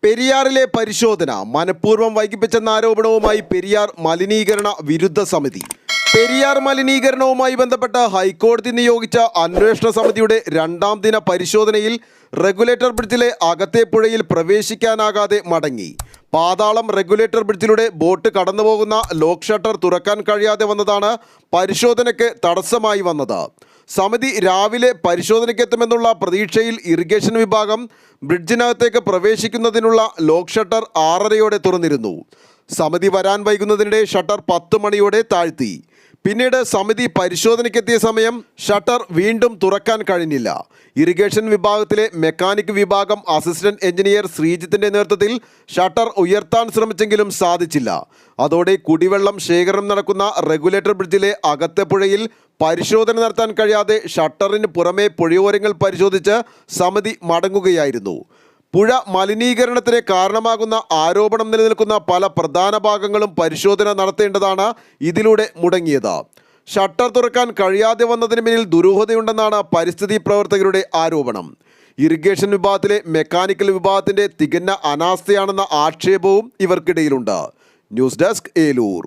പെരിയാറിലെ പരിശോധന മനഃപൂർവ്വം വൈകിപ്പിച്ചെന്ന ആരോപണവുമായി പെരിയാർ മലിനീകരണ വിരുദ്ധ സമിതി. പെരിയാർ മലിനീകരണവുമായി ബന്ധപ്പെട്ട് ഹൈക്കോടതി നിയോഗിച്ച അന്വേഷണ സമിതിയുടെ രണ്ടാം ദിന പരിശോധനയിൽ റെഗുലേറ്റർ ബ്രിഡ്ജിലെ അകത്തെ പുഴയിൽ പ്രവേശിക്കാനാകാതെ മടങ്ങി. പാതാളം റെഗുലേറ്റർ ബ്രിഡ്ജിലൂടെ ബോട്ട് കടന്നുപോകുന്ന ലോക്ക് ഷട്ടർ തുറക്കാൻ കഴിയാതെ വന്നതാണ് പരിശോധനയ്ക്ക് തടസ്സമായി വന്നത്. സമിതി രാവിലെ പരിശോധനയ്ക്കെത്തുമെന്നുള്ള പ്രതീക്ഷയിൽ ഇറിഗേഷൻ വിഭാഗം ബ്രിഡ്ജിനകത്തേക്ക് പ്രവേശിക്കുന്നതിനുള്ള ലോക്ക് ഷട്ടർ 6:30 തുറന്നിരുന്നു. സമിതി വരാൻ വൈകുന്നതിനിടെ ഷട്ടർ 10 മണിയോടെ താഴ്ത്തി. പിന്നീട് സമിതി പരിശോധനയ്ക്കെത്തിയ സമയം ഷട്ടർ വീണ്ടും തുറക്കാൻ കഴിഞ്ഞില്ല. ഇറിഗേഷൻ വിഭാഗത്തിലെ മെക്കാനിക് വിഭാഗം അസിസ്റ്റന്റ് എഞ്ചിനീയർ ശ്രീജിത്തിന്റെ നേതൃത്വത്തിൽ ഷട്ടർ ഉയർത്താൻ ശ്രമിച്ചെങ്കിലും സാധിച്ചില്ല. അതോടെ കുടിവെള്ളം ശേഖരണം നടക്കുന്ന റെഗുലേറ്റർ ബ്രിഡ്ജിലെ അകത്തെ പുഴയിൽ പരിശോധന നടത്താൻ കഴിയാതെ ഷട്ടറിന് പുറമെ പുഴയോരങ്ങൾ പരിശോധിച്ച് സമിതി മടങ്ങുകയായിരുന്നു. പുഴ മലിനീകരണത്തിന് കാരണമാകുന്ന ആരോപണം നിലനിൽക്കുന്ന പല പ്രധാന ഭാഗങ്ങളും പരിശോധന നടത്തേണ്ടതാണ് ഇതിലൂടെ മുടങ്ങിയത്. ഷട്ടർ തുറക്കാൻ കഴിയാതെ വന്നതിന് പിന്നിൽ ദുരൂഹതയുണ്ടെന്നാണ് പരിസ്ഥിതി പ്രവർത്തകരുടെ ആരോപണം. ഇറിഗേഷൻ വിഭാഗത്തിലെ മെക്കാനിക്കൽ വിഭാഗത്തിന്റെ തികഞ്ഞ അനാസ്ഥയാണെന്ന ആക്ഷേപവും ഇവർക്കിടയിലുണ്ട്. News desk, Eloor.